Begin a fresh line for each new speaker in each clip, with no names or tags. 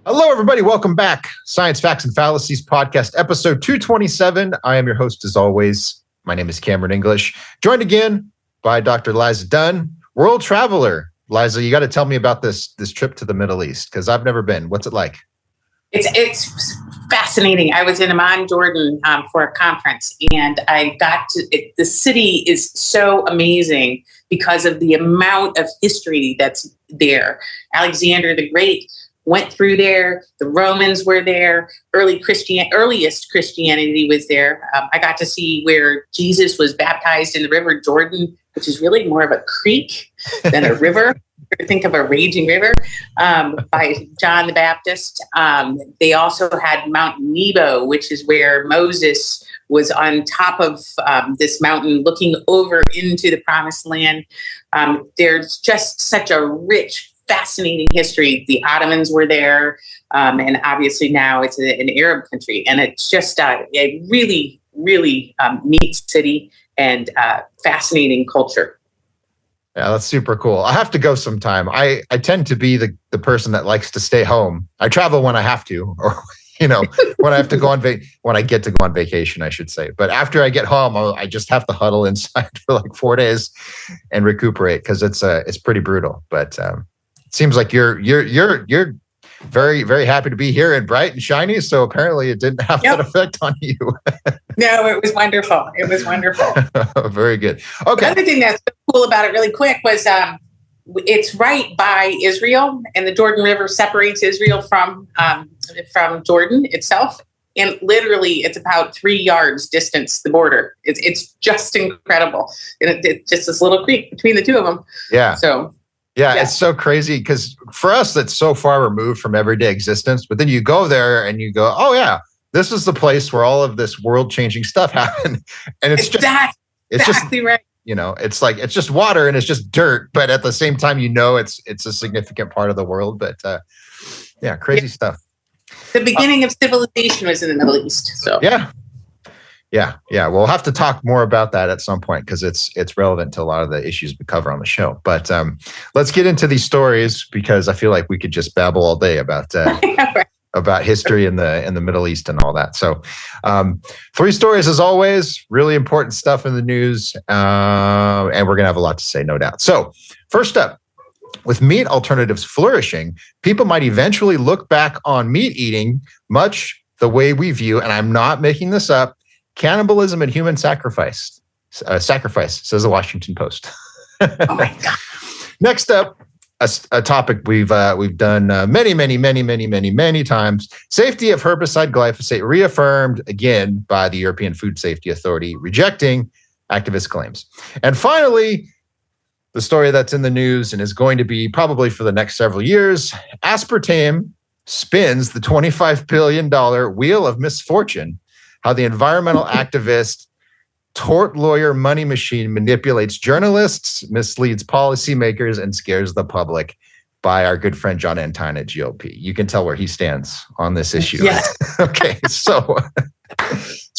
Hello, everybody. Welcome back. Science Facts and Fallacies podcast, episode 227. I am your host, as always. My name is Cameron English, joined again by Dr. Liza Dunn, world traveler. Liza, you got to tell me about this trip to the Middle East, because I've never been. What's it like?
It's fascinating. I was in Amman, Jordan, for a conference, and I got to the city is so amazing because of the amount of history that's there. Alexander the Great went through there. The Romans were there. Earliest Christianity was there. I got to see where Jesus was baptized in the River Jordan, which is really more of a creek than a river. Think of a raging river, by John the Baptist. They also had Mount Nebo, which is where Moses was on top of this mountain looking over into the Promised Land. There's just such a rich, fascinating history. The Ottomans were there, and obviously now it's an Arab country. And it's just a really, really neat city and fascinating culture.
Yeah, that's super cool. I have to go sometime. I tend to be the person that likes to stay home. I travel when I have to, or when I have to go on when I get to go on vacation, I should say. But after I get home, I just have to huddle inside for like 4 days and recuperate, because it's pretty brutal. But it seems like you're very, very happy to be here and bright and shiny. So apparently it didn't have that effect on you.
No, it was wonderful. It was wonderful.
Very good. Okay.
The other thing that's cool about it really quick was it's right by Israel, and the Jordan River separates Israel from Jordan itself. And literally it's about 3 yards distance, the border. It's just incredible. And it's just this little creek between the two of them.
Yeah.
So
yeah, it's so crazy, because for us, that's so far removed from everyday existence. But then you go there and you go, oh, yeah, this is the place where all of this world-changing stuff happened. And it's
exactly right.
It's like, it's just water and it's just dirt. But at the same time, it's a significant part of the world. But crazy stuff.
The beginning of civilization was in the Middle East. So
Yeah. We'll have to talk more about that at some point, because it's relevant to a lot of the issues we cover on the show. But let's get into these stories, because I feel like we could just babble all day about about history in the Middle East and all that. So 3 stories, as always, really important stuff in the news, and we're going to have a lot to say, no doubt. So first up, with meat alternatives flourishing, people might eventually look back on meat eating much the way we view, and I'm not making this up, cannibalism and human sacrifice, says the Washington Post.
Oh my God.
Next up, a topic we've done many times. Safety of herbicide glyphosate reaffirmed again by the European Food Safety Authority, rejecting activist claims. And finally, the story that's in the news and is going to be probably for the next several years, aspartame spins the $25 billion wheel of misfortune. How the environmental activist, tort lawyer money machine manipulates journalists, misleads policymakers, and scares the public, by our good friend John Antine at GLP. You can tell where he stands on this issue.
Yes.
Okay, so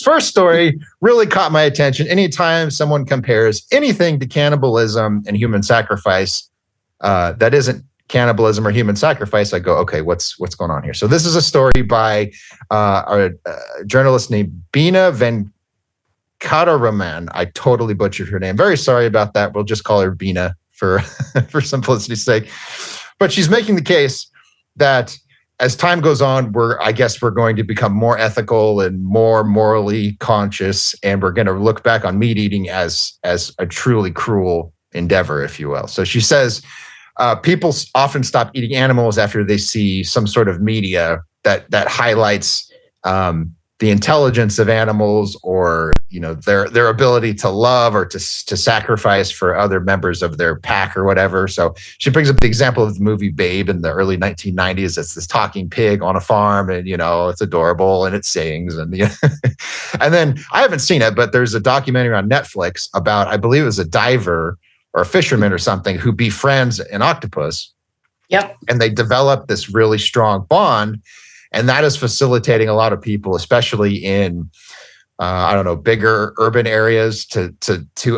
first story really caught my attention. Anytime someone compares anything to cannibalism and human sacrifice that isn't cannibalism or human sacrifice, I go, okay, what's going on here? So this is a story by a journalist named Bina Venkataraman. I totally butchered her name. Very sorry about that. We'll just call her Bina for simplicity's sake. But she's making the case that as time goes on, we're going to become more ethical and more morally conscious, and we're going to look back on meat eating as a truly cruel endeavor, if you will. So she says, people often stop eating animals after they see some sort of media that highlights the intelligence of animals, or their ability to love or to sacrifice for other members of their pack or whatever. So she brings up the example of the movie Babe in the early 1990s. It's this talking pig on a farm, and it's adorable and it sings, and and then I haven't seen it, but there's a documentary on Netflix about, I believe it was a diver or a fisherman or something, who befriends an octopus,
Yep.
And they develop this really strong bond. And that is facilitating a lot of people, especially in, I don't know, bigger urban areas to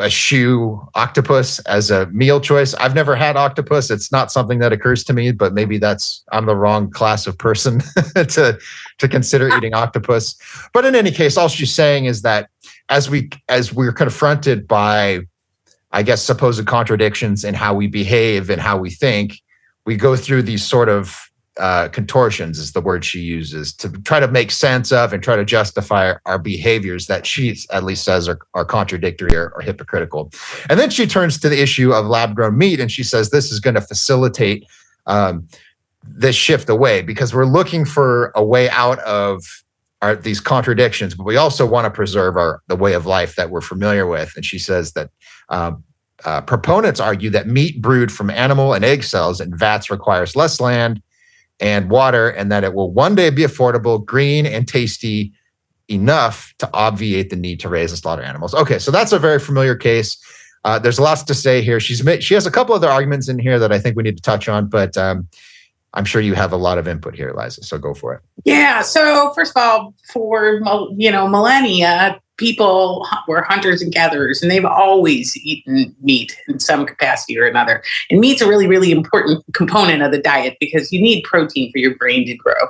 eschew octopus as a meal choice. I've never had octopus. It's not something that occurs to me, but maybe I'm the wrong class of person to consider eating octopus. But in any case, all she's saying is that as we're confronted by, I guess, supposed contradictions in how we behave and how we think, we go through these sort of contortions, is the word she uses, to try to make sense of and try to justify our behaviors that she at least says are contradictory or hypocritical. And then she turns to the issue of lab-grown meat, and she says this is going to facilitate this shift away, because we're looking for a way out of these contradictions, but we also want to preserve the way of life that we're familiar with. And she says that proponents argue that meat brewed from animal and egg cells in vats requires less land and water, and that it will one day be affordable, green, and tasty enough to obviate the need to raise and slaughter animals. Okay, so that's a very familiar case. There's lots to say here. She has a couple other arguments in here that I think we need to touch on, but I'm sure you have a lot of input here, Liza, so go for it.
Yeah, so first of all, for millennia, people were hunters and gatherers, and they've always eaten meat in some capacity or another. And meat's a really, really important component of the diet because you need protein for your brain to grow.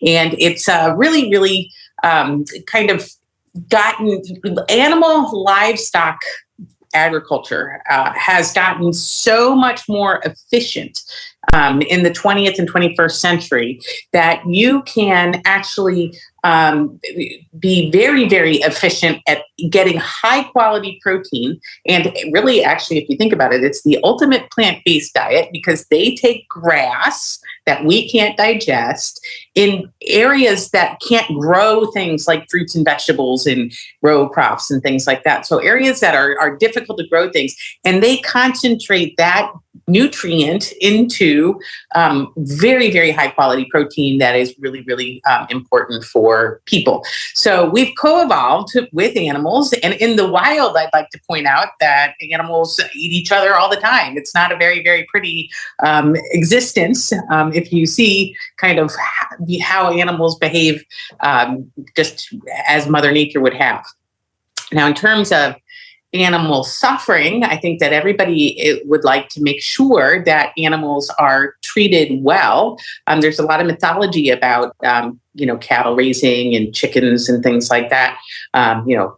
And it's really, really kind of gotten livestock agriculture has gotten so much more efficient in the 20th and 21st century that you can actually be very, very efficient at getting high quality protein. And really, actually, if you think about it, it's the ultimate plant-based diet because they take grass that we can't digest in areas that can't grow things like fruits and vegetables and row crops and things like that. So areas that are difficult to grow things, and they concentrate that nutrient into very, very high quality protein that is really, really important for people. So we've co-evolved with animals, and in the wild, I'd like to point out that animals eat each other all the time. It's not a very, very pretty existence if you see kind of how animals behave just as Mother Nature would have. Now, in terms of animal suffering, I think that everybody would like to make sure that animals are treated well. There's a lot of mythology about, cattle raising and chickens and things like that.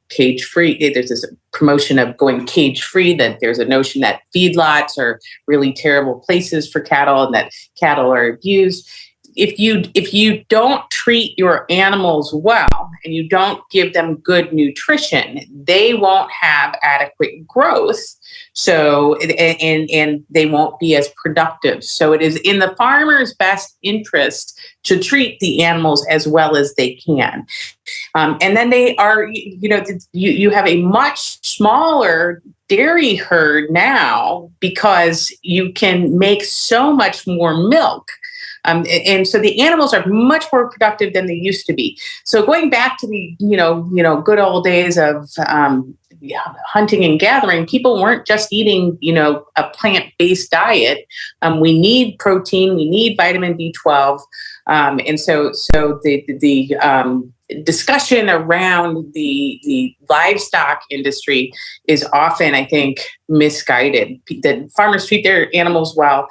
Cage-free. There's this promotion of going cage-free, that there's a notion that feedlots are really terrible places for cattle and that cattle are abused. If you don't treat your animals well and you don't give them good nutrition, they won't have adequate growth. So, and they won't be as productive. So it is in the farmer's best interest to treat the animals as well as they can. And then they are, you have a much smaller dairy herd now because you can make so much more milk. And so the animals are much more productive than they used to be. So going back to the, good old days of hunting and gathering, people weren't just eating, a plant-based diet. We need protein, we need vitamin B12. And so the discussion around the livestock industry is often, I think, misguided. That farmers treat their animals well.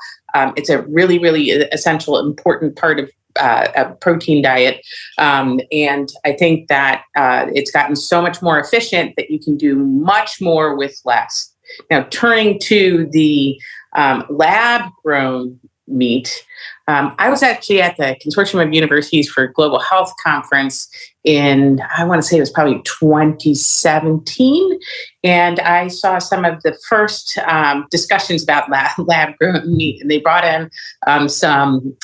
It's a really, really essential, important part of a protein diet. And I think that it's gotten so much more efficient that you can do much more with less. Now, turning to the lab-grown meat, I was actually at the Consortium of Universities for Global Health Conference in, I want to say it was probably 2017. And I saw some of the first discussions about lab-grown meat. And they brought in some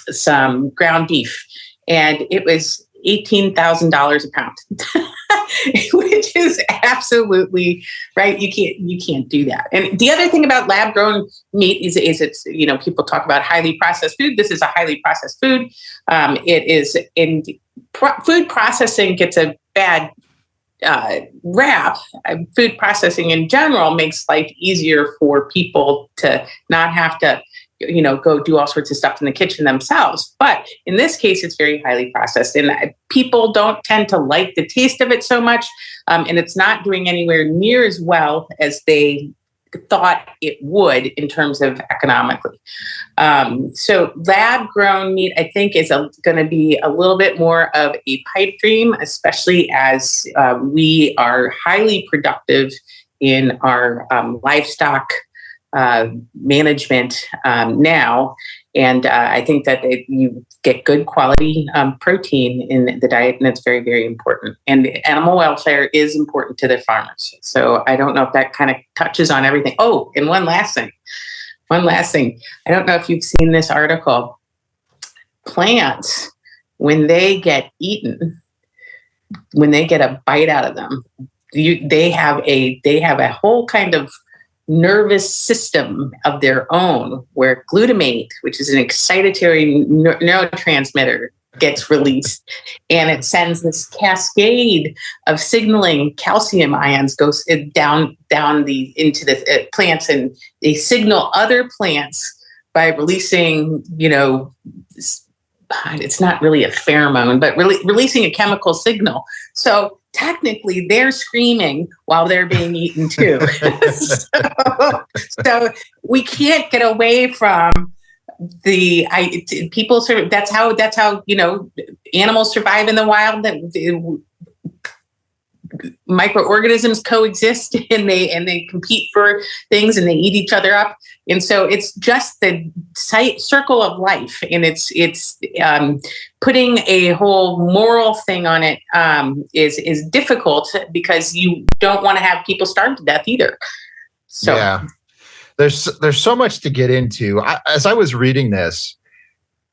ground beef. And it was $18,000 a pound, which is absolutely right. You can't do that. And the other thing about lab grown meat is it's, people talk about highly processed food. This is a highly processed food. It is food processing gets a bad rap. Food processing in general makes life easier for people to not have to go do all sorts of stuff in the kitchen themselves. But in this case, it's very highly processed, and people don't tend to like the taste of it so much, and it's not doing anywhere near as well as they thought it would in terms of economically. So lab grown meat, I think, is going to be a little bit more of a pipe dream, especially as we are highly productive in our livestock management now. And I think that you get good quality protein in the diet, and it's very, very important. And animal welfare is important to the farmers. So I don't know if that kind of touches on everything. Oh, and one last thing. I don't know if you've seen this article. Plants, when they get eaten, when they get a bite out of them, they have a whole kind of nervous system of their own where glutamate, which is an excitatory neurotransmitter, gets released, and it sends this cascade of signaling. Calcium ions goes down into the plants, and they signal other plants by releasing, it's not really a pheromone, but really releasing a chemical signal. So technically they're screaming while they're being eaten too. so we can't get away from people sort of, that's how animals survive in the wild, that microorganisms coexist, and they compete for things, and they eat each other up. And so it's just the circle of life, and it's putting a whole moral thing on it is difficult, because you don't want to have people starve to death either. So
yeah, there's so much to get into. As I was reading this,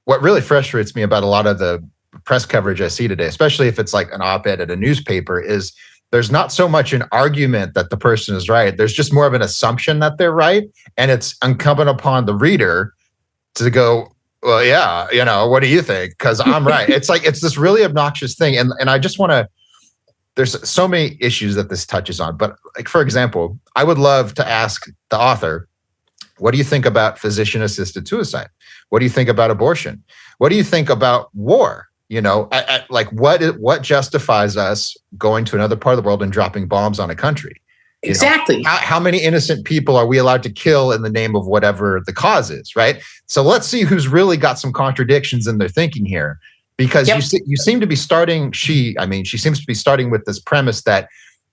what really frustrates me about a lot of the press coverage I see today, especially if it's like an op-ed at a newspaper, is there's not so much an argument that the person is right. There's just more of an assumption that they're right. And it's incumbent upon the reader to go, well, yeah, what do you think? Because I'm right. It's like, it's this really obnoxious thing. And I just want to, there's so many issues that this touches on. But like, for example, I would love to ask the author, what do you think about physician-assisted suicide? What do you think about abortion? What do you think about war? Like what justifies us going to another part of the world and dropping bombs on a country?
Exactly.
How many innocent people are we allowed to kill in the name of whatever the cause is, right? So let's see who's really got some contradictions in their thinking here, because you seem to be starting. She seems to be starting with this premise that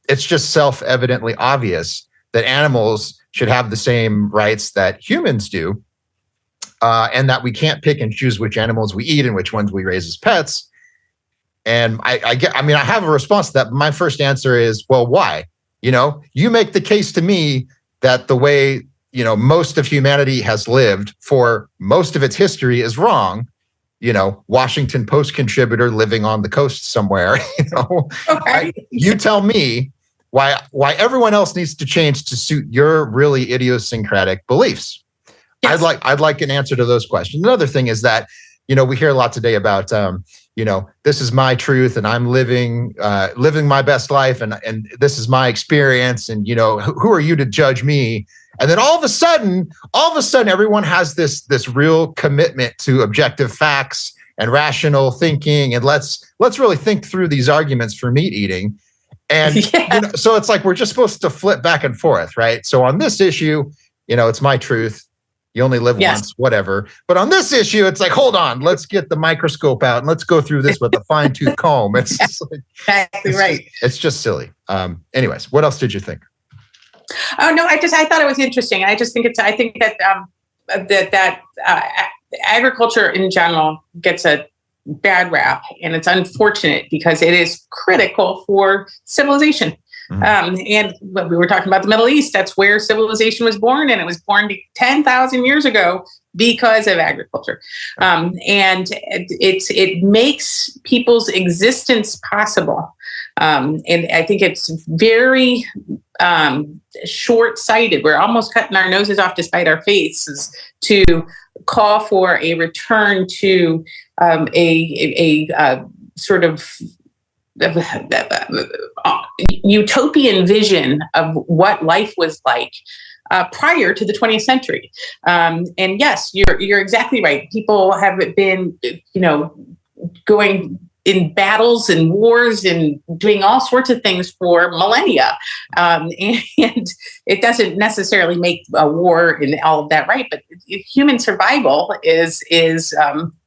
it's just self-evidently obvious that animals should have the same rights that humans do. And that we can't pick and choose which animals we eat and which ones we raise as pets. And I have a response to that. But my first answer is, well, why? You make the case to me that the way, most of humanity has lived for most of its history is wrong. Washington Post contributor living on the coast somewhere,
Okay.
You tell me why everyone else needs to change to suit your really idiosyncratic beliefs. Yes. I'd like an answer to those questions. Another thing is that, we hear a lot today about, this is my truth, and I'm living my best life, and this is my experience, and who are you to judge me? And then all of a sudden, everyone has this real commitment to objective facts and rational thinking, and let's really think through these arguments for meat eating. And so it's like we're just supposed to flip back and forth, right? So on this issue, it's my truth. You only live once, whatever. But on this issue, it's like, hold on, let's get the microscope out and let's go through this with a fine-tooth comb. It's just like,
exactly right.
It's just silly. Anyways, what else did you think?
Oh no, I thought it was interesting. I think that agriculture in general gets a bad rap, and it's unfortunate because it is critical for civilization. Mm-hmm. And we were talking about the Middle East. That's where civilization was born, and it was born 10,000 years ago because of agriculture. And it makes people's existence possible. And I think it's very short-sighted. We're almost cutting our noses off to spite our faces to call for a return to a sort of utopian vision of what life was like prior to the 20th century. And yes, you're exactly right. People have been, going in battles and wars and doing all sorts of things for millennia. And it doesn't necessarily make a war and all of that right, but human survival is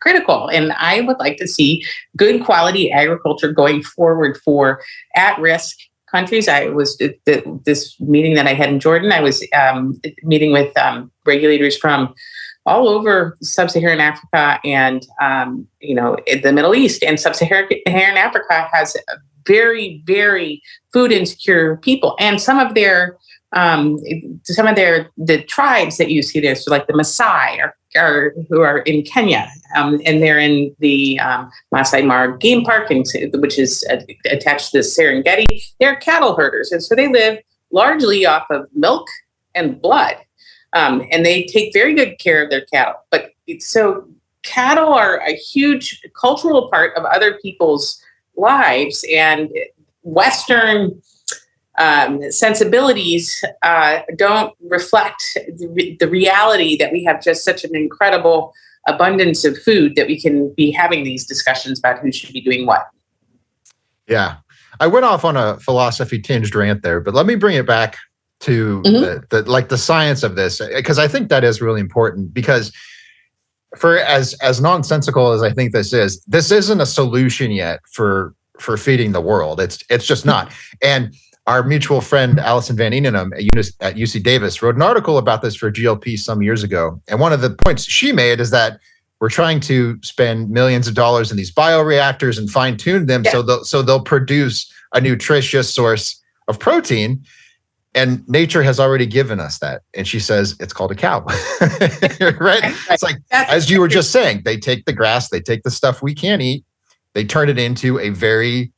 critical. And I would like to see good quality agriculture going forward for at-risk countries. I was this meeting that I had in Jordan. I was meeting with regulators from all over sub-Saharan Africa and, the Middle East. And sub-Saharan Africa has very, very food insecure people. And some of the tribes that you see there, so like the Maasai who are in Kenya, and they're in the Masai Mara Game Park, which is attached to the Serengeti. They're cattle herders. And so they live largely off of milk and blood. And they take very good care of their cattle. But so cattle are a huge cultural part of other people's lives, and Western sensibilities don't reflect the reality that we have just such an incredible abundance of food that we can be having these discussions about who should be doing what.
Yeah. I went off on a philosophy tinged rant there, but let me bring it back to the science of this, because I think that is really important, because for as nonsensical as I think this isn't a solution yet for feeding the world. It's just not. And our mutual friend, Allison Van Eenenum at UC Davis, wrote an article about this for GLP some years ago. And one of the points she made is that we're trying to spend millions of dollars in these bioreactors and fine tune them so they'll produce a nutritious source of protein. And nature has already given us that. And she says it's called a cow. Right? It's like, as you were just saying, they take the grass, they take the stuff we can't eat, they turn it into a very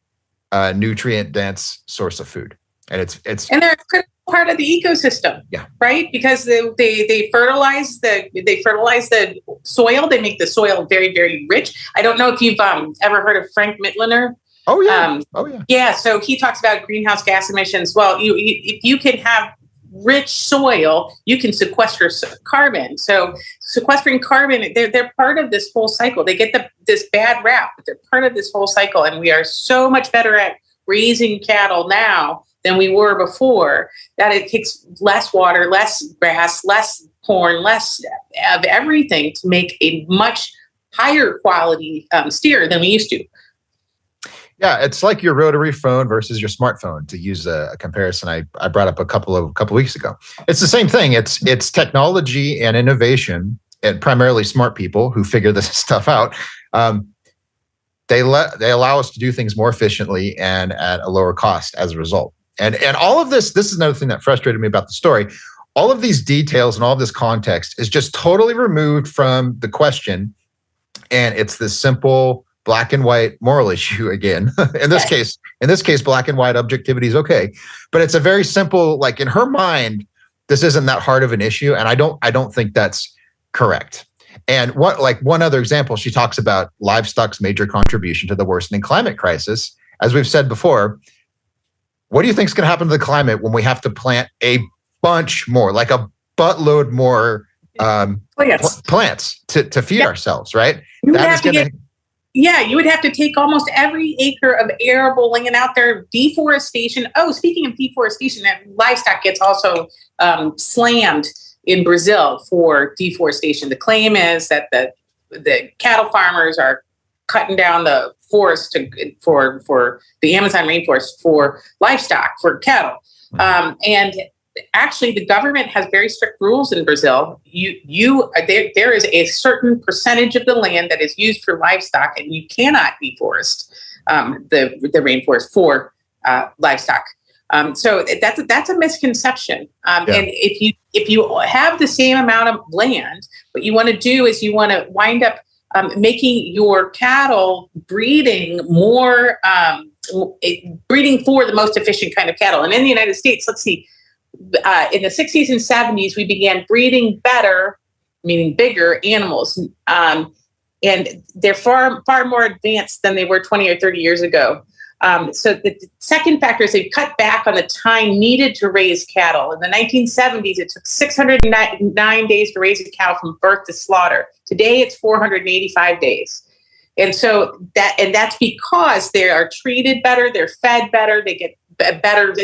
nutrient dense source of food. And
and they're a critical part of the ecosystem.
Yeah.
Right? Because they fertilize the soil, they make the soil very, very rich. I don't know if you've ever heard of Frank Mittlener.
Oh yeah.
Yeah. So he talks about greenhouse gas emissions. Well, if you can have rich soil, you can sequester carbon. So sequestering carbon, they're part of this whole cycle. They get this bad rap, but they're part of this whole cycle. And we are so much better at raising cattle now than we were before, that it takes less water, less grass, less corn, less of everything to make a much higher quality steer than we used to.
Yeah, it's like your rotary phone versus your smartphone, to use a comparison I brought up a couple weeks ago. It's the same thing. It's technology and innovation, and primarily smart people who figure this stuff out. They allow us to do things more efficiently and at a lower cost as a result. And all of this is another thing that frustrated me about the story. All of these details and all of this context is just totally removed from the question, and it's this simple black and white moral issue again. In this case, black and white objectivity is okay, but it's a very simple, like, in her mind, this isn't that hard of an issue, and I don't think that's correct. And one other example, she talks about livestock's major contribution to the worsening climate crisis. As we've said before, what do you think is going to happen to the climate when we have to plant a bunch more, like a buttload more plants to feed ourselves, right?
You would have to take almost every acre of arable land out there. Deforestation. Oh, speaking of deforestation, that livestock gets also slammed in Brazil for deforestation. The claim is that the cattle farmers are cutting down the forest for the Amazon rainforest for livestock, for cattle. And actually, the government has very strict rules in Brazil. There is a certain percentage of the land that is used for livestock, and you cannot deforest the rainforest for livestock. So that's a misconception. And if you have the same amount of land, what you want to do is you want to wind up making your cattle breeding more, breeding for the most efficient kind of cattle. And in the United States, let's see. In the 60s and 70s, we began breeding better, meaning bigger animals. And they're far, far more advanced than they were 20 or 30 years ago. So the second factor is they've cut back on the time needed to raise cattle. In the 1970s, it took 609 days to raise a cow from birth to slaughter. Today, it's 485 days. And so that's because they are treated better, they're fed better, they get better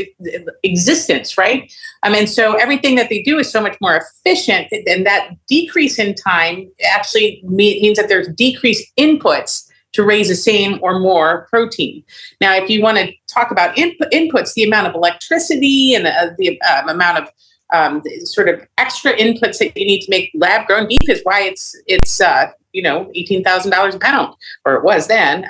existence, right? And so everything that they do is so much more efficient, and that decrease in time actually means that there's decreased inputs to raise the same or more protein. Now, if you want to talk about inputs, the amount of electricity and the amount of sort of extra inputs that you need to make lab-grown beef is why it's $18,000 a pound, or it was then.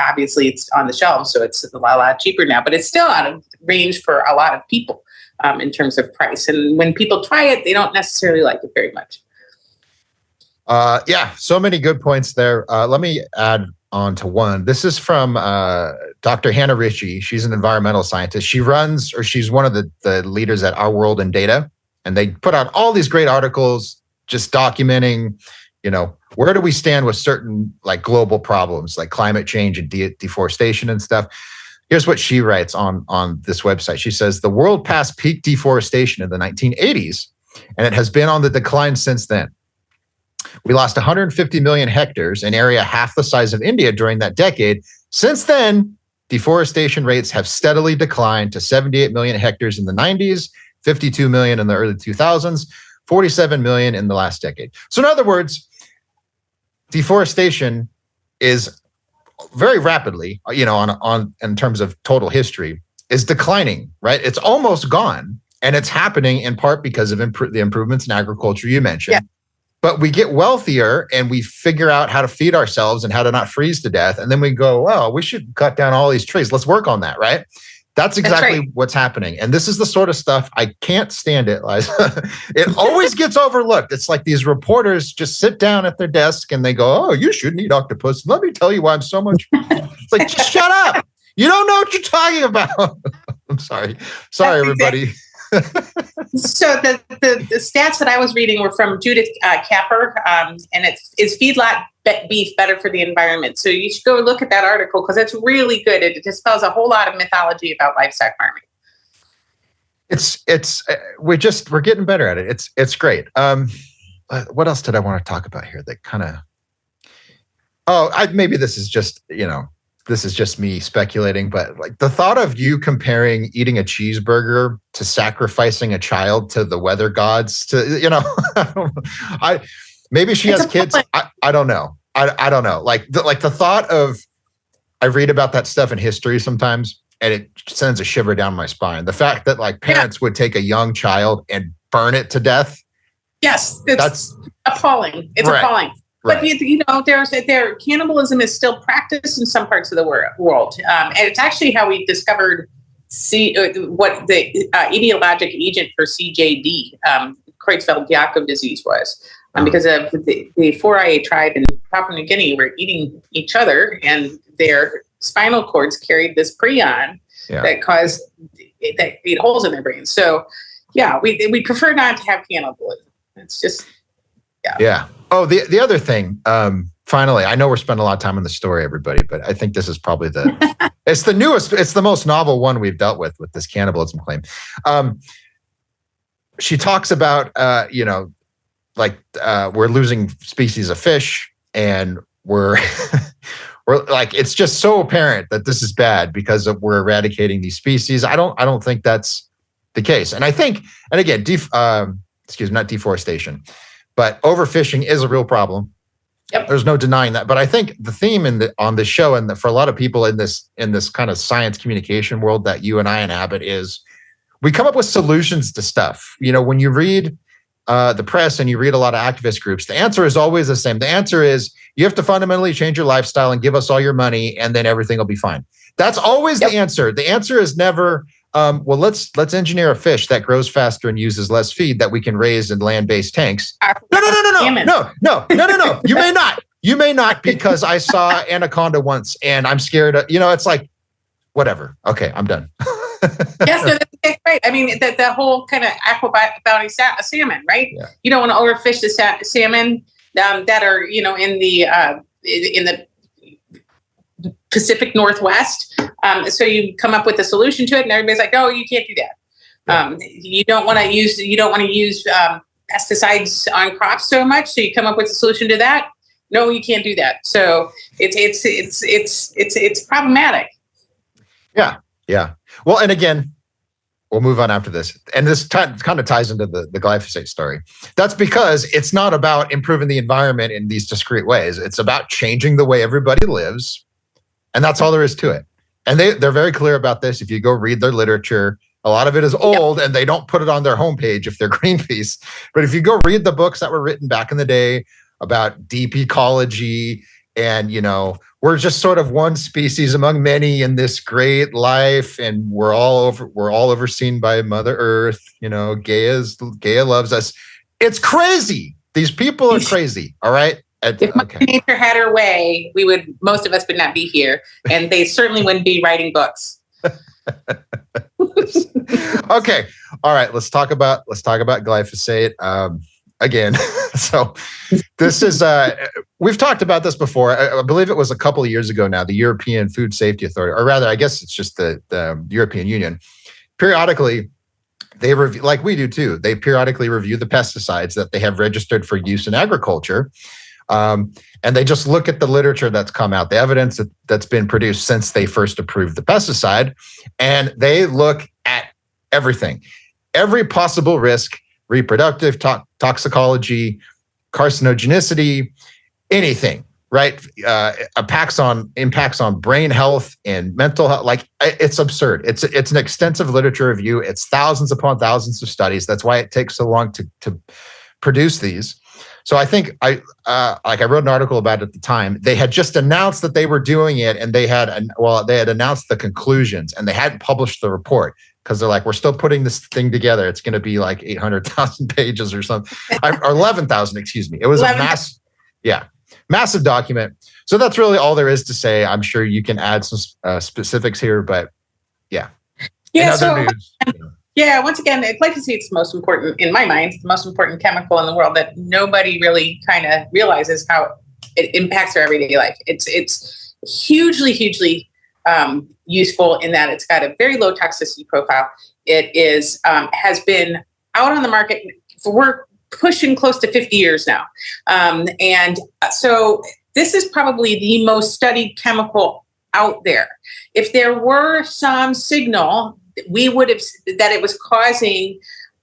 Obviously, it's on the shelves, so it's a lot cheaper now, but it's still out of range for a lot of people in terms of price. And when people try it, they don't necessarily like it very much.
Yeah, so many good points there. Let me add on to one. This is from Dr. Hannah Ritchie. She's an environmental scientist. She's one of the leaders at Our World in Data, and they put out all these great articles just documenting, where do we stand with certain like global problems like climate change and deforestation and stuff. Here's what she writes on this website. She says, the world passed peak deforestation in the 1980s, and it has been on the decline since then. We lost 150 million hectares, an area half the size of India during that decade. Since then, deforestation rates have steadily declined to 78 million hectares in the 90s, 52 million in the early 2000s, 47 million in the last decade. So in other words, deforestation is very rapidly, in terms of total history, is declining, right? It's almost gone, and it's happening in part because of the improvements in agriculture you mentioned. Yeah. But we get wealthier and we figure out how to feed ourselves and how to not freeze to death. And then we go, well, we should cut down all these trees. Let's work on that, right? That's exactly what's happening. And this is the sort of stuff, I can't stand it, Liza. It always gets overlooked. It's like these reporters just sit down at their desk and they go, oh, you shouldn't eat octopus. Let me tell you why I'm so much. It's like, just shut up. You don't know what you're talking about. I'm sorry. Sorry, everybody.
So the stats that I was reading were from Judith Capper, and it's feedlot beef better for the environment. So you should go look at that article because it's really good. It dispels a whole lot of mythology about livestock farming. We're getting better at it. It's great. What else did I want to talk about here? That kind of maybe this is just this is just me speculating, but like the thought of you comparing eating a cheeseburger to sacrificing a child to the weather gods maybe she has kids. I don't know. I don't know. Like the thought of, I read about that stuff in history sometimes and it sends a shiver down my spine. The fact that like parents would take a young child and burn it to death. Yes. That's appalling. It's appalling. But cannibalism is still practiced in some parts of the world, and it's actually how we discovered what the etiologic agent for CJD, Creutzfeldt-Jakob disease, was, because of the 4IA tribe in Papua New Guinea were eating each other, and their spinal cords carried this prion that caused that ate holes in their brains. So, we prefer not to have cannibalism. It's just
yeah. Oh, the other thing, finally, I know we're spending a lot of time on the story, everybody, but I think this is probably it's the newest, it's the most novel one we've dealt with this cannibalism claim. She talks about, we're losing species of fish, and we're like, it's just so apparent that this is bad because we're eradicating these species. I don't think that's the case. And I think, and again, not deforestation, but overfishing is a real problem. Yep. There's no denying that. But I think the theme on this show, and for a lot of people in this kind of science communication world that you and I inhabit, is we come up with solutions to stuff. When you read the press and you read a lot of activist groups, the answer is always the same. The answer is you have to fundamentally change your lifestyle and give us all your money, and then everything will be fine. That's always the answer. The answer is never, let's engineer a fish that grows faster and uses less feed that we can raise in land-based tanks. No. You may not, because I saw anaconda once and I'm scared. It's like, whatever. Okay, I'm done.
Yes, no, that's right. I mean, the whole kind of aquabounty salmon, right? Yeah. You don't want to overfish the salmon that are, in the Pacific Northwest. So you come up with a solution to it, and everybody's like, "Oh, you can't do that. You don't want to use pesticides on crops so much." So you come up with a solution to that. No, you can't do that. So it's problematic.
Yeah. Well, and again, we'll move on after this. And this kind of ties into the glyphosate story. That's because it's not about improving the environment in these discrete ways. It's about changing the way everybody lives. And that's all there is to it. And they're very clear about this. If you go read their literature, a lot of it is old and they don't put it on their homepage if they're Greenpeace. But if you go read the books that were written back in the day about deep ecology and, we're just sort of one species among many in this great life, and we're all overseen by Mother Earth. Gaia loves us. It's crazy. These people are crazy. All right.
If Mother Nature had her way, most of us would not be here, and they certainly wouldn't be writing books.
Okay. All right. Let's talk about glyphosate. Again, so this is, we've talked about this before. I believe it was a couple of years ago now, the European Food Safety Authority, or rather, I guess it's just the European Union. Periodically, they review, like we do too, they periodically review the pesticides that they have registered for use in agriculture. And they just look at the literature that's come out, the evidence that's been produced since they first approved the pesticide. And they look at everything, every possible risk, reproductive, toxicology, carcinogenicity, anything, right? Impacts on brain health and mental health. Like, it's absurd. It's an extensive literature review. It's thousands upon thousands of studies. That's why it takes so long to produce these. So I think I wrote an article about it at the time. They had just announced that they were doing it, and they had announced the conclusions, and they hadn't published the report because they're like, we're still putting this thing together. It's going to be like 800,000 pages or something, or 11,000. Excuse me. It was 11. Massive document. So that's really all there is to say. I'm sure you can add some specifics here, but yeah.
Yeah, once again, glyphosate is the most important, in my mind, the most important chemical in the world that nobody really kind of realizes how it impacts our everyday life. It's hugely, hugely useful in that it's got a very low toxicity profile. It is has been out on the market we're pushing close to 50 years now. And so this is probably the most studied chemical out there. If there were some signal we would have that it was causing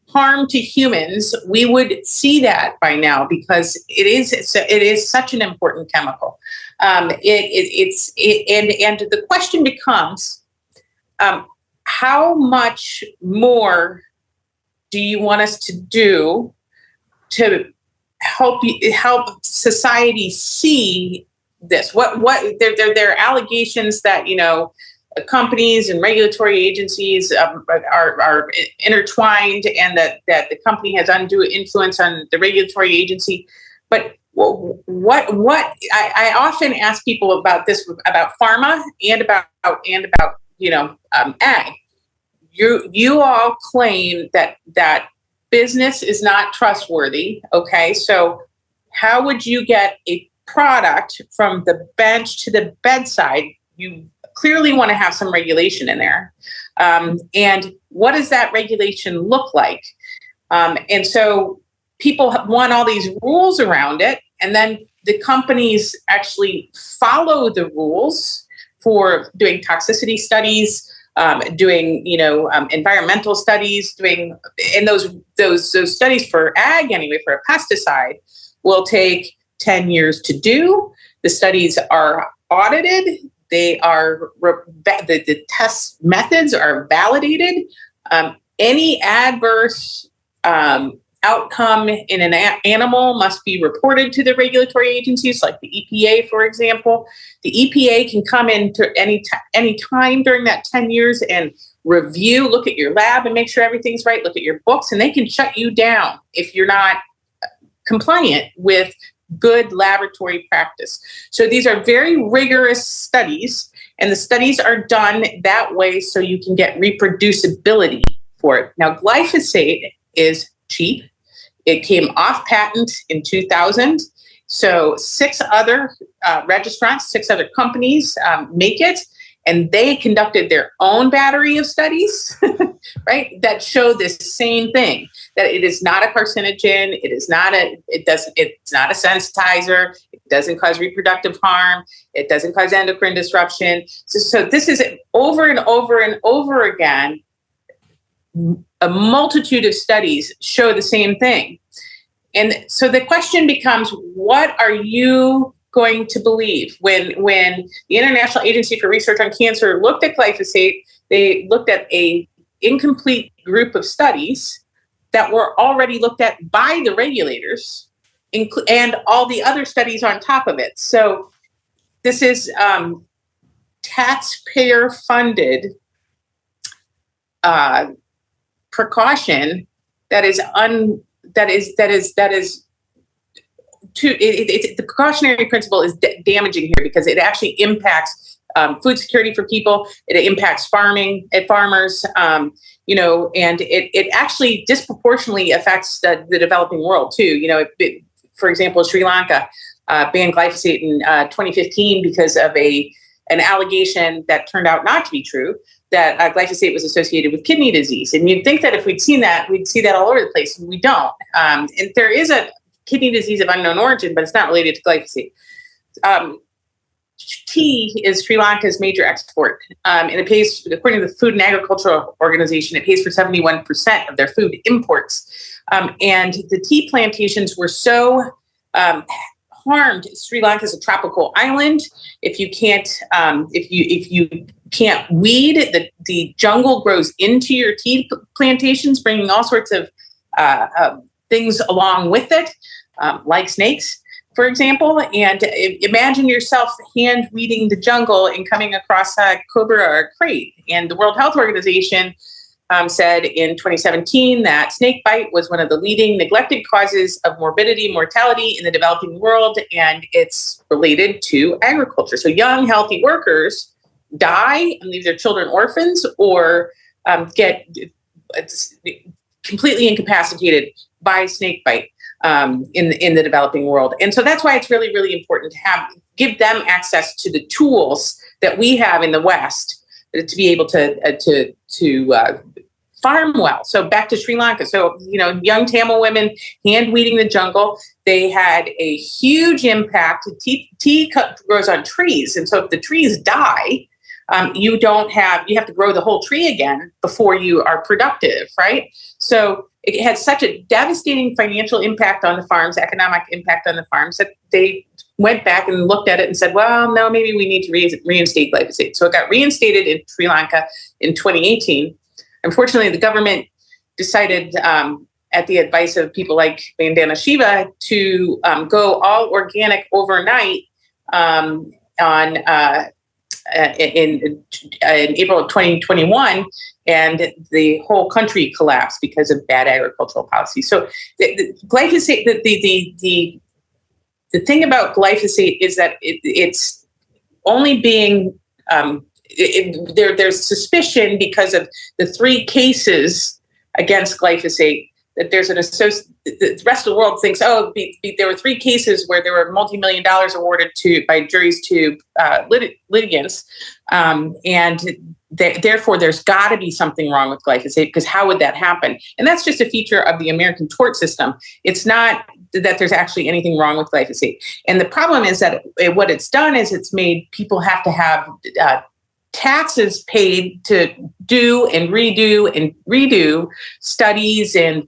harm to humans, we would see that by now because it is such an important chemical. And the question becomes, how much more do you want us to do to help society see this? What there are allegations that companies and regulatory agencies are intertwined, and that the company has undue influence on the regulatory agency. But what I often ask people about this, about pharma and about ag. You all claim that business is not trustworthy. Okay, so how would you get a product from the bench to the bedside? You clearly want to have some regulation in there. And what does that regulation look like? And so people want all these rules around it, and then the companies actually follow the rules for doing toxicity studies, doing environmental studies, and those studies for ag anyway, for a pesticide, will take 10 years to do. The studies are audited. They are the test methods are validated. Any adverse outcome in an animal must be reported to the regulatory agencies, like the EPA, for example. The EPA can come into any time during that 10 years and review, look at your lab and make sure everything's right, look at your books, and they can shut you down if you're not compliant with good laboratory practice. So these are very rigorous studies, and the studies are done that way so you can get reproducibility for it. Now, glyphosate is cheap. It came off patent in 2000. So 6 other registrants, 6 other companies make it, and they conducted their own battery of studies, right, that show this same thing, that it is not a carcinogen, it's not a sensitizer, it doesn't cause reproductive harm, it doesn't cause endocrine disruption. So this is over and over and over again, a multitude of studies show the same thing. And so the question becomes, what are you going to believe? When the International Agency for Research on Cancer looked at glyphosate, they looked at a incomplete group of studies that were already looked at by the regulators, and all the other studies on top of it. So this is taxpayer-funded precaution the precautionary principle is damaging here, because it actually impacts food security for people. It impacts farmers, and it actually disproportionately affects the developing world too. For example, Sri Lanka banned glyphosate in 2015 because of an allegation that turned out not to be true, that glyphosate was associated with kidney disease. And you'd think that if we'd seen that, we'd see that all over the place, and we don't. And there is a kidney disease of unknown origin, but it's not related to glyphosate. Tea is Sri Lanka's major export, and it pays, according to the Food and Agricultural Organization, it pays for 71% of their food imports. And the tea plantations were so harmed. Sri Lanka is a tropical island. If you can't weed, the jungle grows into your tea plantations, bringing all sorts of things along with it, like snakes, for example. And imagine yourself hand weeding the jungle and coming across a cobra or a crate. And the World Health Organization said in 2017 that snake bite was one of the leading neglected causes of morbidity and mortality in the developing world, and it's related to agriculture. So young, healthy workers die and leave their children orphans, or get completely incapacitated by snake bite in the developing world. And so that's why it's really, really important to give them access to the tools that we have in the West to be able to farm well. So back to Sri Lanka. So, young Tamil women hand weeding the jungle. They had a huge impact. Tea grows on trees. And so if the trees die, you have to grow the whole tree again before you are productive, right? So it had such a devastating financial impact on the farms, economic impact on the farms, that they went back and looked at it and said, well, no, maybe we need to reinstate glyphosate. So it got reinstated in Sri Lanka in 2018. Unfortunately, the government decided, at the advice of people like Vandana Shiva, to go all organic overnight in April of 2021, and the whole country collapsed because of bad agricultural policy. So the glyphosate, the thing about glyphosate is that it's only being there's suspicion because of the 3 cases against glyphosate that there's the rest of the world thinks, there were 3 cases where there were multi-million dollars awarded by juries to litigants, and therefore there's got to be something wrong with glyphosate, because how would that happen? And that's just a feature of the American tort system. It's not that there's actually anything wrong with glyphosate. And the problem is that what it's done is it's made people have to have taxes paid to do and redo studies and,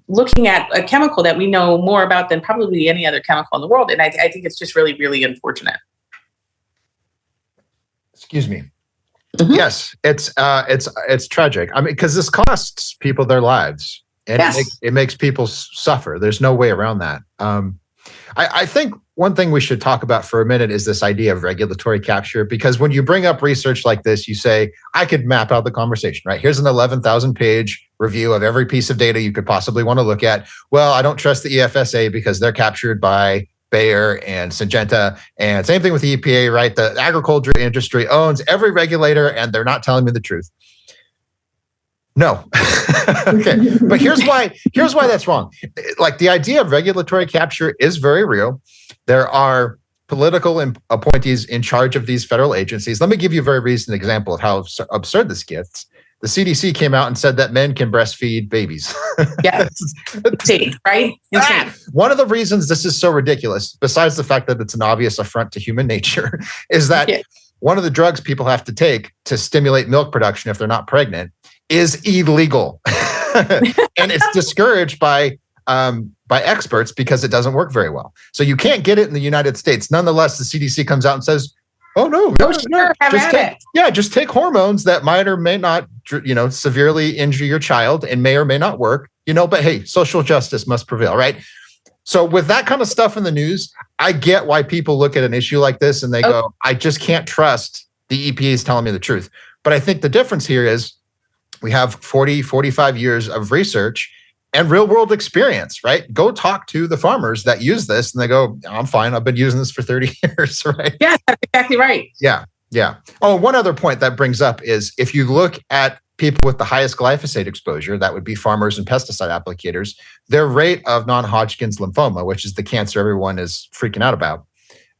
looking at a chemical that we know more about than probably any other chemical in the world. And I think it's just really, really unfortunate.
Excuse me.
Mm-hmm.
Yes, it's tragic. I mean, because this costs people their lives, and
yes,
it makes people suffer. There's no way around that. I think one thing we should talk about for a minute is this idea of regulatory capture, because when you bring up research like this, you say, I could map out the conversation, right? Here's an 11,000 page review of every piece of data you could possibly want to look at. Well, I don't trust the EFSA because they're captured by Bayer and Syngenta, and same thing with the EPA, right? The agriculture industry owns every regulator and they're not telling me the truth. No. Okay. But here's why that's wrong. Like, the idea of regulatory capture is very real. There are political appointees in charge of these federal agencies. Let me give you a very recent example of how absurd this gets. The CDC came out and said that men can breastfeed babies.
Yeah. Insane, right? Insane.
One of the reasons this is so ridiculous, besides the fact that it's an obvious affront to human nature, is that one of the drugs people have to take to stimulate milk production if they're not pregnant is illegal. And it's discouraged by experts because it doesn't work very well. So you can't get it in the United States. Nonetheless, the CDC comes out and says, oh, no, just take hormones that might or may not, severely injure your child and may or may not work, but hey, social justice must prevail, right? So with that kind of stuff in the news, I get why people look at an issue like this and they go, I just can't trust the EPA is telling me the truth. But I think the difference here is we have 40, 45 years of research and real world experience, right? Go talk to the farmers that use this and they go, I'm fine. I've been using this for 30 years, right?
Yeah, that's exactly right.
Yeah. Oh, one other point that brings up is if you look at people with the highest glyphosate exposure, that would be farmers and pesticide applicators, their rate of non-Hodgkin's lymphoma, which is the cancer everyone is freaking out about,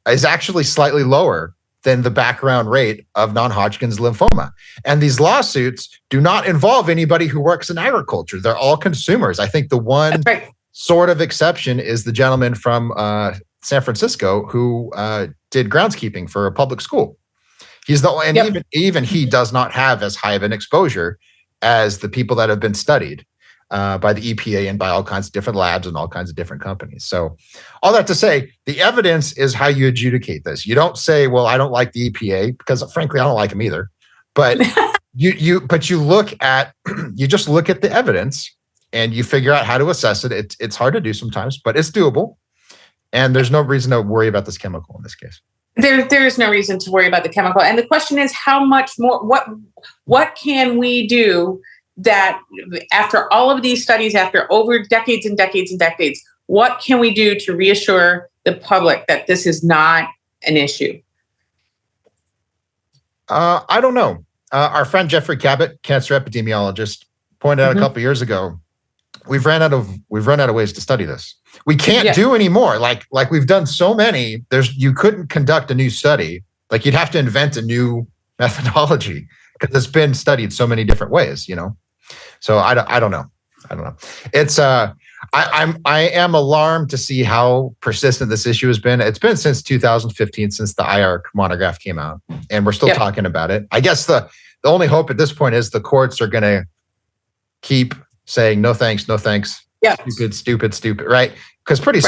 is actually slightly lower than the background rate of non-Hodgkin's lymphoma. And these lawsuits do not involve anybody who works in agriculture. They're all consumers. I think the one sort of exception is the gentleman from San Francisco who did groundskeeping for a public school. He's the and even he does not have as high of an exposure as the people that have been studied by the EPA and by all kinds of different labs and all kinds of different companies. So all that to say, the evidence is how you adjudicate this. You don't say, well, I don't like the EPA, because frankly, I don't like them either. But you just look at the evidence and you figure out how to assess it. It's hard to do sometimes, but it's doable. And there's no reason to worry about this chemical in this case.
There is no reason to worry about the chemical. And the question is, how much more, what can we do that after all of these studies, after over decades and decades and decades, what can we do to reassure the public that this is not an issue?
I don't know. Our friend Jeffrey Cabot, cancer epidemiologist, pointed out a couple of years ago, we've run out of ways to study this. We can't do any more. Like we've done so many. You couldn't conduct a new study. Like, you'd have to invent a new methodology because it's been studied so many different ways. So I don't know. It's I am alarmed to see how persistent this issue has been. It's been since 2015, since the IARC monograph came out, and we're still talking about it. I guess the only hope at this point is the courts are going to keep saying no thanks. Yeah. Stupid, right? Because pretty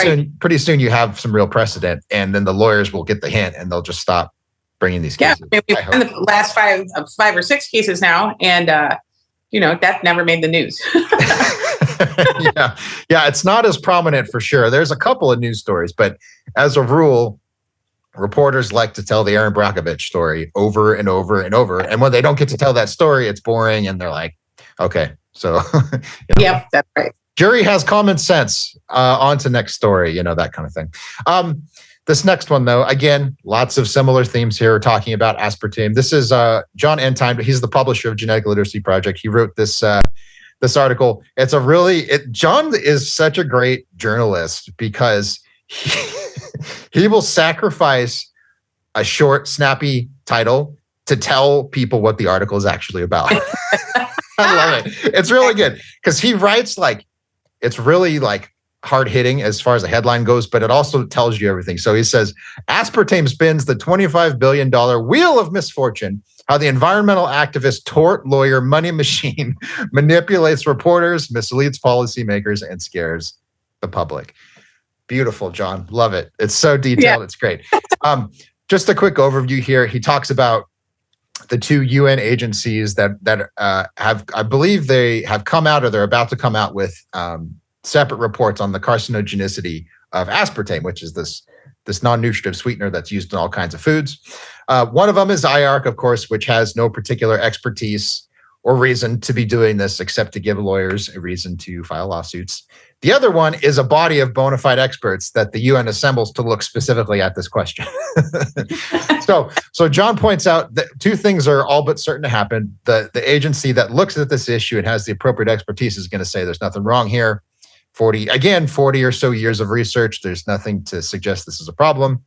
soon you have some real precedent, and then the lawyers will get the hint and they'll just stop bringing these cases.
Yeah, we've done the last five or six cases now, and that never made the news.
Yeah, it's not as prominent for sure. There's a couple of news stories, but as a rule, reporters like to tell the Aaron Brockovich story over and over and over, and when they don't get to tell that story, it's boring, and they're like, okay, so
Yep, that's right.
Jury has common sense. On to next story, that kind of thing. This next one, though, again, lots of similar themes here. We're talking about aspartame. This is John Entine. He's the publisher of Genetic Literacy Project. He wrote this article. John is such a great journalist because he will sacrifice a short, snappy title to tell people what the article is actually about. I love it. It's really good because he writes it's really hard hitting as far as the headline goes, but it also tells you everything. So he says, aspartame spins the $25 billion wheel of misfortune, how the environmental activist, tort lawyer, money machine manipulates reporters, misleads policymakers, and scares the public. Beautiful, John. Love it. It's so detailed. Yeah. It's great. Just a quick overview here. He talks about the two UN agencies that have, I believe they have come out or they're about to come out with separate reports on the carcinogenicity of aspartame, which is this non-nutritive sweetener that's used in all kinds of foods. One of them is IARC, of course, which has no particular expertise or reason to be doing this except to give lawyers a reason to file lawsuits. The other one is a body of bona fide experts that the UN assembles to look specifically at this question. So John points out that two things are all but certain to happen. The agency that looks at this issue and has the appropriate expertise is going to say there's nothing wrong here. 40 or so years of research, there's nothing to suggest this is a problem.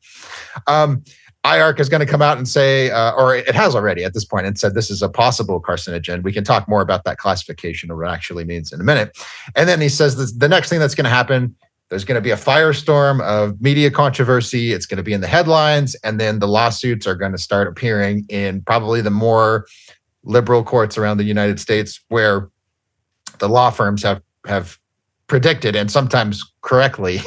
IARC is going to come out and say, or it has already at this point, and said this is a possible carcinogen. We can talk more about that classification or what it actually means in a minute. And then he says the next thing that's going to happen, there's going to be a firestorm of media controversy. It's going to be in the headlines, and then the lawsuits are going to start appearing in probably the more liberal courts around the United States, where the law firms have predicted, and sometimes correctly,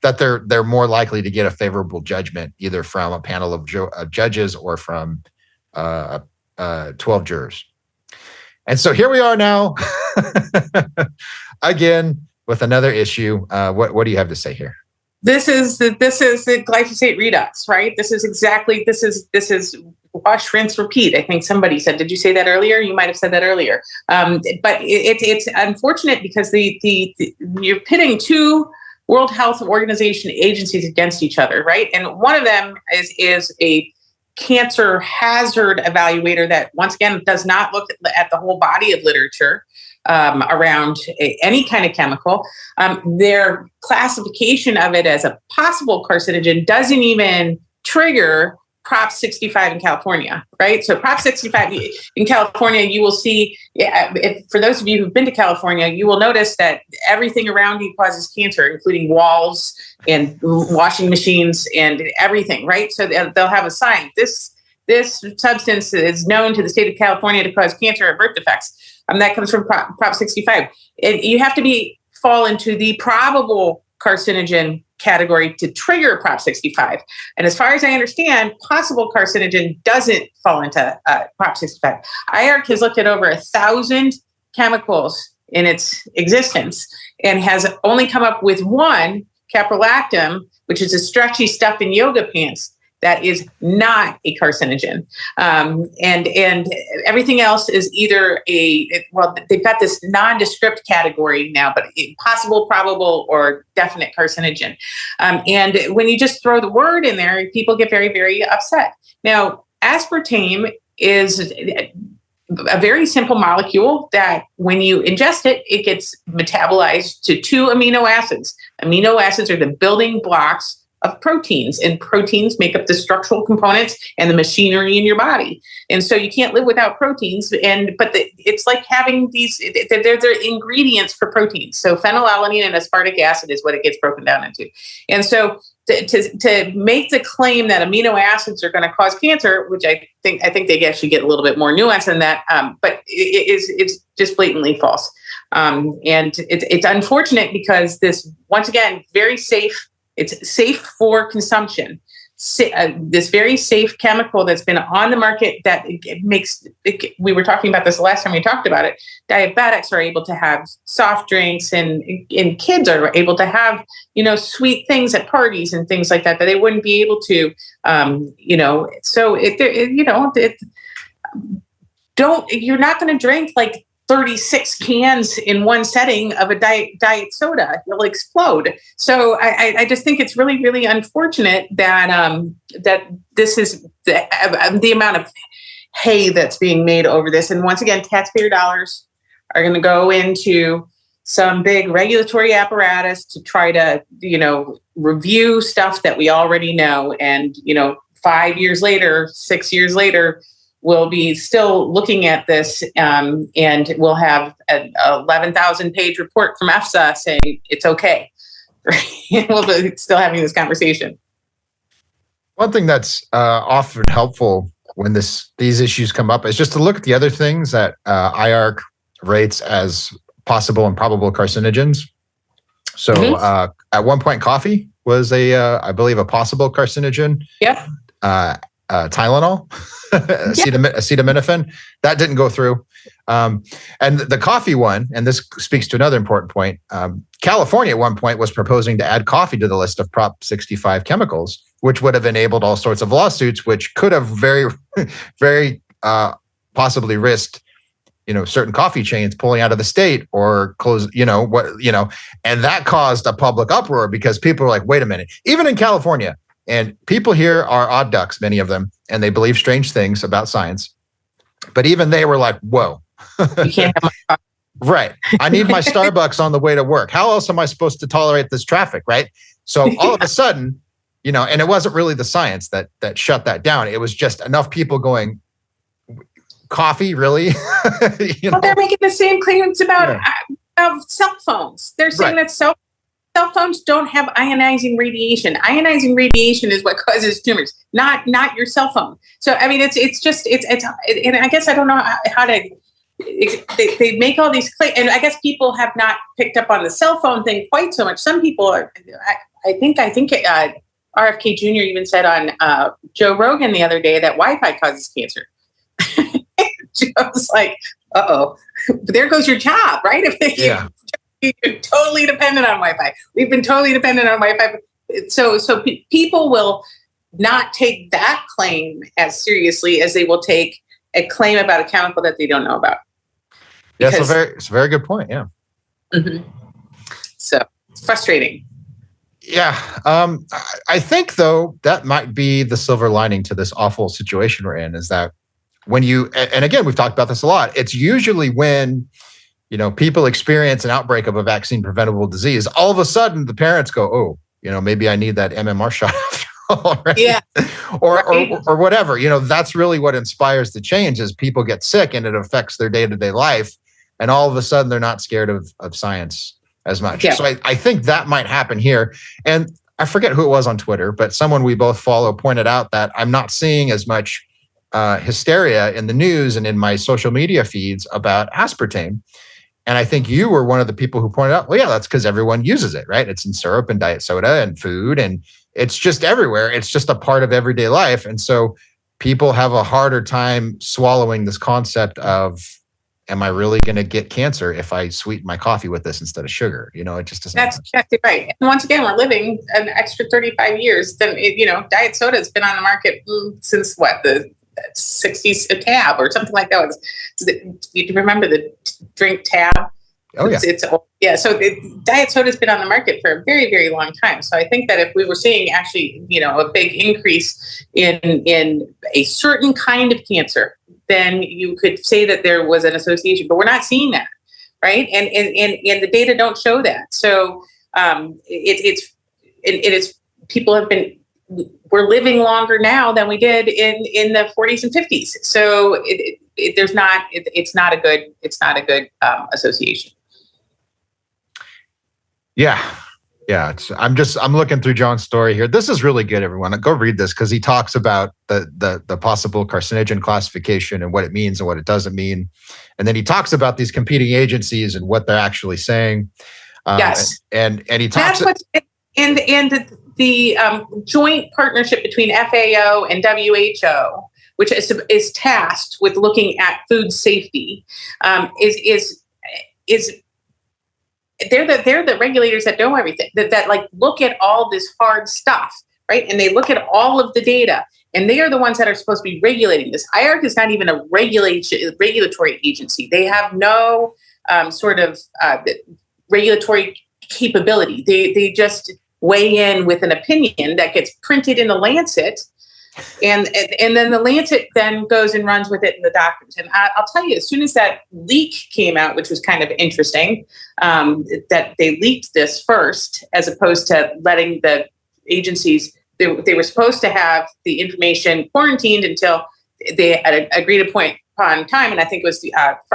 that they're more likely to get a favorable judgment, either from a panel of judges or from 12 jurors. And so here we are now, again, with another issue. What do you have to say here?
This is the glyphosate redux, right? This is wash, rinse, repeat. I think somebody said. Did you say that earlier? You might have said that earlier. But it's unfortunate because you're pitting two World Health Organization agencies against each other, right? And one of them is a cancer hazard evaluator that, once again, does not look at the whole body of literature around any kind of chemical. Their classification of it as a possible carcinogen doesn't even trigger Prop 65 in California, right? So Prop 65 in California, you will see, for those of you who've been to California, you will notice that everything around you causes cancer, including walls and washing machines and everything, right? So they'll have a sign. This substance is known to the state of California to cause cancer or birth defects. That comes from Prop 65. You have to fall into the probable carcinogen category to trigger Prop 65. And as far as I understand, possible carcinogen doesn't fall into Prop 65. IARC has looked at over 1,000 chemicals in its existence and has only come up with one, caprolactam, which is a stretchy stuff in yoga pants, that is not a carcinogen. And everything else is either they've got this nondescript category now, but possible, probable, or definite carcinogen. And when you just throw the word in there, people get very, very upset. Now, aspartame is a very simple molecule that when you ingest it, it gets metabolized to two amino acids. Amino acids are the building blocks of proteins, and proteins make up the structural components and the machinery in your body. And so you can't live without proteins. But it's like having these, they're ingredients for proteins. So phenylalanine and aspartic acid is what it gets broken down into. And so to make the claim that amino acids are going to cause cancer, which I think they actually get a little bit more nuance than that, but it's just blatantly false. And it's unfortunate because this, once again, very safe. It's safe for consumption. This very safe chemical that's been on the market that we were talking about this the last time we talked about it. Diabetics are able to have soft drinks, and kids are able to have, sweet things at parties and things like that they wouldn't be able to, So you're not going to drink like 36 cans in one setting of a diet soda. You'll explode. So I just think it's really, really unfortunate that that this is the amount of hay that's being made over this. And once again, taxpayer dollars are going to go into some big regulatory apparatus to try to, review stuff that we already know. And, 5 years later, 6 years later, we'll be still looking at this, and we'll have an 11,000-page report from EFSA saying it's okay. We'll be still having this conversation.
One thing that's often helpful when these issues come up is just to look at the other things that IARC rates as possible and probable carcinogens. So at one point, coffee was I believe, a possible carcinogen.
Yep.
Tylenol, acetaminophen, that didn't go through. And the coffee one, and this speaks to another important point, California at one point was proposing to add coffee to the list of Prop 65 chemicals, which would have enabled all sorts of lawsuits, which could have very, very possibly risked certain coffee chains pulling out of the state or close, and that caused a public uproar because people are like, wait a minute, even in California, and people here are odd ducks, many of them, and they believe strange things about science. But even they were like, whoa.
You can't have my
Right. I need my Starbucks on the way to work. How else am I supposed to tolerate this traffic? Right. So all of a sudden, and it wasn't really the science that shut that down. It was just enough people going, coffee, really?
Well, they're making the same claims about cell phones. They're saying that cell phones don't have ionizing radiation. Ionizing radiation is what causes tumors, not your cell phone. So I mean, it's and I guess I don't know how to. They make all these claims, and I guess people have not picked up on the cell phone thing quite so much. Some people are. I think RFK Jr. even said on Joe Rogan the other day that Wi-Fi causes cancer. Joe's like, uh-oh, there goes your job, right? You're totally dependent on Wi-Fi. We've been totally dependent on Wi-Fi. So people will not take that claim as seriously as they will take a claim about a chemical that they don't know about.
Yeah, it's a very good point. Yeah.
Mm-hmm. So it's frustrating.
Yeah. I think, though, that might be the silver lining to this awful situation we're in, is that when and again, we've talked about this a lot, it's usually when, people experience an outbreak of a vaccine preventable disease, all of a sudden the parents go, oh, maybe I need that MMR shot after all, right? Yeah. Or whatever, that's really what inspires the change, is people get sick and it affects their day-to-day life. And all of a sudden they're not scared of science as much. Yeah. So I think that might happen here. And I forget who it was on Twitter, but someone we both follow pointed out that I'm not seeing as much hysteria in the news and in my social media feeds about aspartame. And I think you were one of the people who pointed out, well, yeah, that's because everyone uses it, right? It's in syrup and diet soda and food, and it's just everywhere. It's just a part of everyday life. And so people have a harder time swallowing this concept of, am I really going to get cancer if I sweeten my coffee with this instead of sugar? It just doesn't.
That's exactly right. And once again, we're living an extra 35 years. Then, diet soda has been on the market since the 60s, a tab or something like that. You remember the drink tab?
Oh, yeah.
It's so diet soda has been on the market for a very, very long time. So I think that if we were seeing actually, a big increase in a certain kind of cancer, then you could say that there was an association, but we're not seeing that, right? And the data don't show that. So it's people have been. We're living longer now than we did in the 40s and 50s. So it's not a good association.
Yeah. I'm looking through John's story here. This is really good, everyone. Go read this, because he talks about the possible carcinogen classification and what it means and what it doesn't mean. And then he talks about these competing agencies and what they're actually saying.
Yes.
And he talks.
That's the joint partnership between FAO and WHO, which is tasked with looking at food safety, is they're the regulators that know everything, that like look at all this hard stuff, right? And they look at all of the data, and they are the ones that are supposed to be regulating this. IARC is not even a regulatory agency. They have no sort of regulatory capability. They just weigh in with an opinion that gets printed in the Lancet, and then the Lancet then goes and runs with it in the doctors. And I'll tell you, as soon as that leak came out, which was kind of interesting, that they leaked this first, as opposed to letting the agencies, they were supposed to have the information quarantined until they had agreed upon time. And I think it was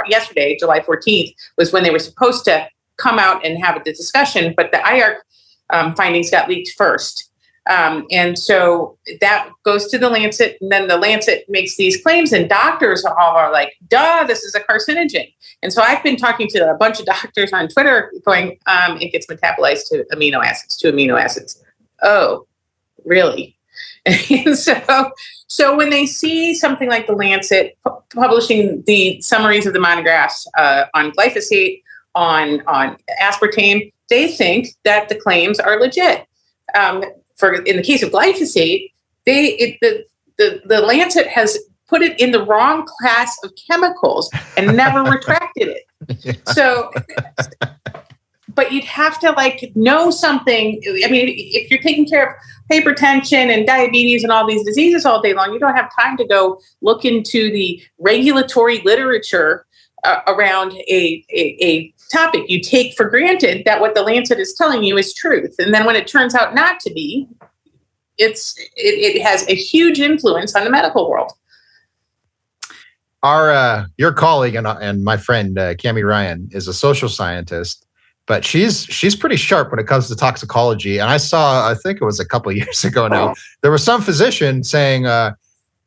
yesterday, July 14th, was when they were supposed to come out and have the discussion, but the IARC findings got leaked first. And so that goes to the Lancet, and then the Lancet makes these claims, and doctors all are like, duh, this is a carcinogen. And so I've been talking to a bunch of doctors on Twitter going, it gets metabolized to amino acids. Oh, really? And so when they see something like the Lancet publishing the summaries of the monographs on glyphosate, on aspartame, they think that the claims are legit. In the case of glyphosate, the Lancet has put it in the wrong class of chemicals and never retracted it. Yeah. So, but you'd have to like know something. I mean, if you're taking care of hypertension and diabetes and all these diseases all day long, you don't have time to go look into the regulatory literature around a topic. You take for granted that what the Lancet is telling you is truth. And then when it turns out not to be, it has a huge influence on the medical world.
Your colleague and my friend, Cami Ryan, is a social scientist, but she's pretty sharp when it comes to toxicology. And I think it was a couple of years ago now, there was some physician saying,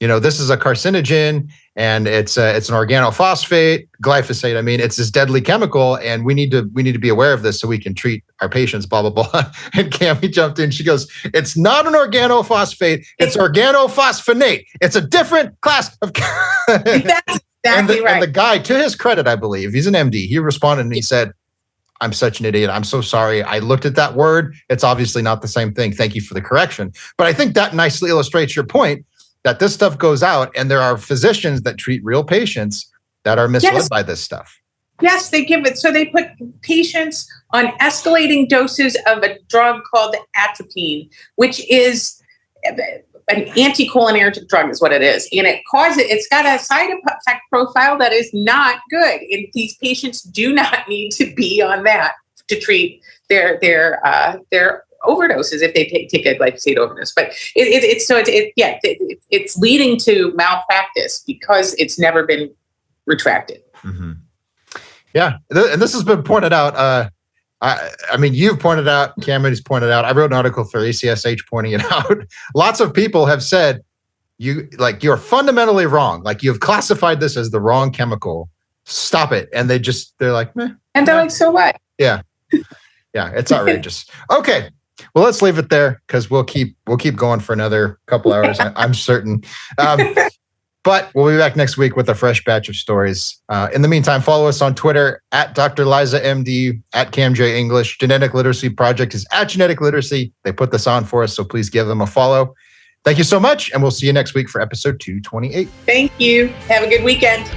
this is a carcinogen and it's an organophosphate, glyphosate. I mean, it's this deadly chemical and we need to be aware of this so we can treat our patients, blah, blah, blah. And Cami jumped in. She goes, it's not an organophosphate. It's organophosphonate. It's a different class of.
That's exactly right.
And the guy, to his credit, I believe, he's an MD. He responded and he said, I'm such an idiot. I'm so sorry. I looked at that word. It's obviously not the same thing. Thank you for the correction. But I think that nicely illustrates your point that this stuff goes out and there are physicians that treat real patients that are misled by this stuff.
Yes, they give it. So they put patients on escalating doses of a drug called atropine, which is an anticholinergic drug is what it is. And it's got a side effect profile that is not good. And these patients do not need to be on that to treat their overdoses if they take a glyphosate overdose. But it's leading to malpractice because it's never been retracted.
Mm-hmm. Yeah. And this has been pointed out. I mean, you've pointed out, Cameron's pointed out, I wrote an article for ACSH pointing it out. Lots of people have said you're fundamentally wrong. Like you've classified this as the wrong chemical. Stop it. And they're like, meh.
And they're like, so what?
Yeah. Yeah. It's outrageous. Okay. Well, let's leave it there because we'll keep going for another couple hours. I'm certain. But we'll be back next week with a fresh batch of stories. In the meantime, follow us on Twitter at Dr. Liza MD, at CamJ English. Genetic Literacy Project is at Genetic Literacy. They put this on for us, so please give them a follow. Thank you so much, and we'll see you next week for episode 228.
Thank you. Have a good weekend.